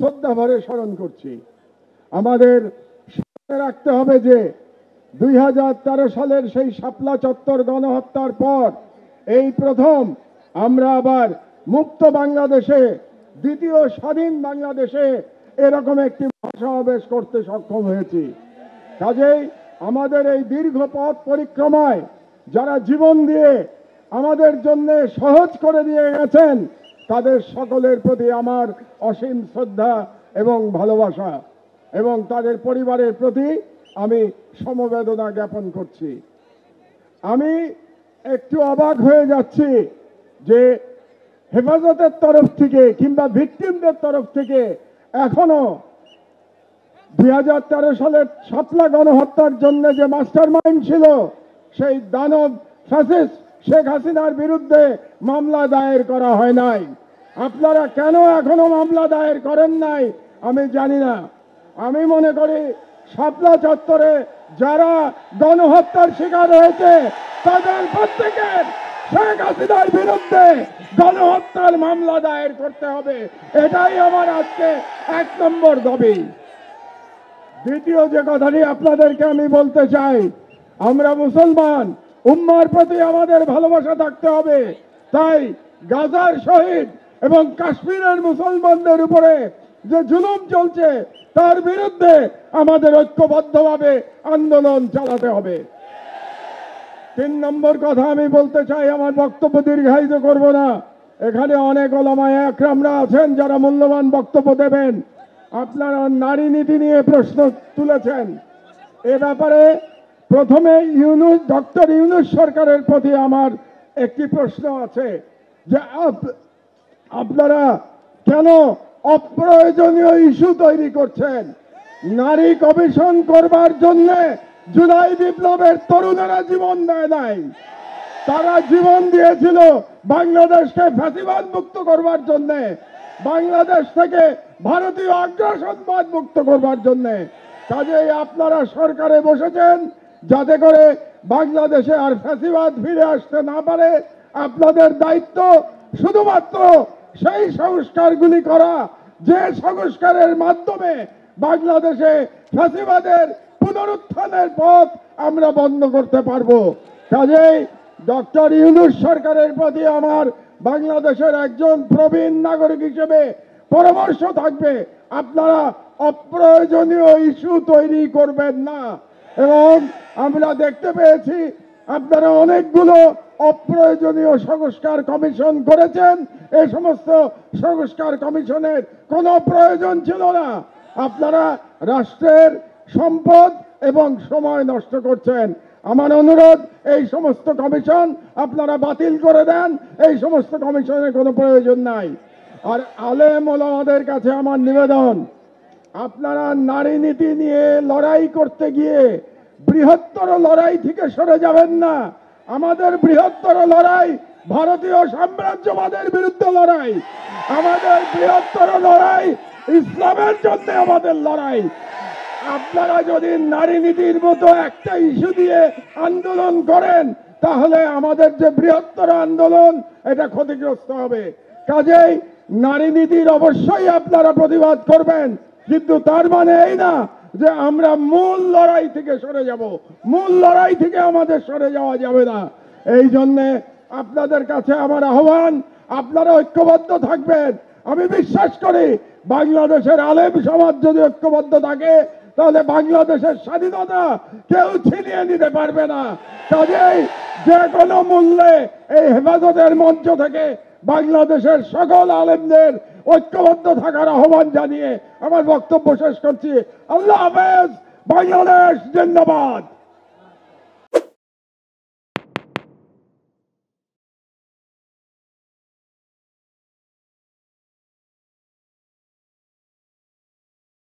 শ্রদ্ধা ভরে স্মরণ করছি। আমাদের সামনে রাখতে হবে যে 2013 সালের সেই শাপলা চত্বর গণহত্যার পর এই প্রথম আমরা আবার মুক্ত বাংলাদেশে, দ্বিতীয় স্বাধীন বাংলাদেশে এরকম একটি মহাসমাবেশ করতে সক্ষম হয়েছি। কাজেই আমাদের এই দীর্ঘ পথ পরিক্রমায় যারা জীবন দিয়ে আমাদের জন্য সহজ করে দিয়ে গেছেন, তাদের সকলের প্রতি আমার অসীম শ্রদ্ধা এবং ভালোবাসা, এবং তাদের পরিবারের প্রতি আমি সমবেদনা জ্ঞাপন করছি। আমি একটু অবাক হয়ে যাচ্ছি যে হেফাজতের তরফ থেকে কিংবা ভিকটিমদের তরফ থেকে এখনো 2013 সালের শাপলা গণহত্যার জন্য যে মাস্টার মাইন্ড ছিল, সেই দানব ফ্যাসিস্ট শেখ হাসিনার বিরুদ্ধে মামলা দায়ের করা হয় নাই। আপনারা কেন এখনো মামলা দায়ের করেন নাই আমি জানি না। আমি মনে করি শাপলা চত্বরে যারা গণহত্যার শিকার হয়েছে তাদের প্রত্যেকের শেখ হাসিনার বিরুদ্ধে গণহত্যার মামলা দায়ের করতে হবে। এটাই আমার আজকে 1 নম্বর দাবি। দ্বিতীয় যে কথাটি আপনাদেরকে আমি বলতে চাই, আমরা মুসলমান, উম্মার প্রতি আমাদের ভালোবাসা থাকতে হবে। তাই গাজার শহীদ এবং কাশ্মীরের মুসলমানদের উপরে যে জুলুম চলছে তার বিরুদ্ধে আমাদের ঐক্যবদ্ধভাবে আন্দোলন চালাতে হবে। 3 নম্বর কথা আমি বলতে চাই, আমার বক্তব্য দীর্ঘায়িত করব না। এখানে অনেক ওলামায়ে একরামরা আছেন যারা মূল্যবান বক্তব্য দেবেন। আপনারা নারী নীতি নিয়ে প্রশ্ন তুলেছেন। এ ব্যাপারে প্রথমে ডক্টর ইউনূস সরকারের প্রতি আমার একটি প্রশ্ন আছে যে আপনারা কেন অপ্রয়োজনীয় ইস্যু তৈরি করছেন? নারী কমিশন করবার জন্য জুলাই বিপ্লবের তরুণেরা জীবন দেয় নাই, তারা জীবন দিয়েছিল বাংলাদেশকে ফ্যাসিবাদ মুক্ত করবার জন্য, বাংলাদেশ থেকে ভারতীয় আগ্রাসনবাদ মুক্ত করবার জন্য। কাজেই আপনারা সরকারে বসেছেন যাতে করে বাংলাদেশে আর ফ্যাসিবাদ ফিরে আসতে না পারে। আপনাদের দায়িত্ব শুধুমাত্র সেই সংস্কারগুলি করা যে সংস্কারের মাধ্যমে বাংলাদেশে ফ্যাসিবাদের পুনরুত্থানের পথ আমরা বন্ধ করতে পারবো। কাজেই ডক্টর ইউনূস সরকারের প্রতি আমার বাংলাদেশের একজন প্রবীণ নাগরিক হিসেবে পরামর্শ থাকবে, আপনারা অপ্রয়োজনীয় ইস্যু তৈরি করবেন না। এবং আমরা দেখতে পেয়েছি আপনারা অনেকগুলো অপ্রয়োজনীয় সংস্কার কমিশন করেছেন। এই সমস্ত সংস্কার কমিশনের কোনো প্রয়োজন ছিল না। আপনারা রাষ্ট্রের সম্পদ এবং সময় নষ্ট করছেন। আমার অনুরোধ, এই সমস্ত কমিশন আপনারা বাতিল করে দেন। এই সমস্ত কমিশনের কোনো প্রয়োজন নাই। আর আলেম ওলামাদের কাছে আমার নিবেদন, আপনারা নারী নীতি নিয়ে লড়াই করতে গিয়ে বৃহত্তর লড়াই থেকে সরে যাবেন না। আমাদের বৃহত্তর লড়াই ভারতীয় সাম্রাজ্যবাদের বিরুদ্ধে লড়াই, আমাদের বৃহত্তর লড়াই ইসলামের জন্য আমাদের লড়াই। আপনারা যদি নারী নীতির মতো একটা ইস্যু দিয়ে আন্দোলন করেন তাহলে আমাদের যে বৃহত্তর আন্দোলন এটা ক্ষতিগ্রস্ত হবে। কাজেই নারী নীতির অবশ্যই আপনারা প্রতিবাদ করবেন, কিন্তু তার মানে এই না যে আমরা মূল লড়াই থেকে সরে যাব। মূল লড়াই থেকে আমাদের সরে যাওয়া যাবে না। এই জন্যে আপনাদের কাছে আমার আহ্বান, আপনারা ঐক্যবদ্ধ থাকবেন। আমি বিশ্বাস করি বাংলাদেশের আলেম সমাজ যদি ঐক্যবদ্ধ থাকে তাহলে বাংলাদেশের স্বাধীনতা কেউ ছিনিয়ে নিতে পারবে না। কাজেই যে কোনো মূল্যে এই হেফাজতের মঞ্চ থেকে বাংলাদেশের সকল আলেমদের ঐক্যবদ্ধ থাকার আহ্বান জানিয়ে আমার বক্তব্য শেষ করছি। আল্লাহ হাফেজ। বাংলাদেশ জিন্দাবাদ।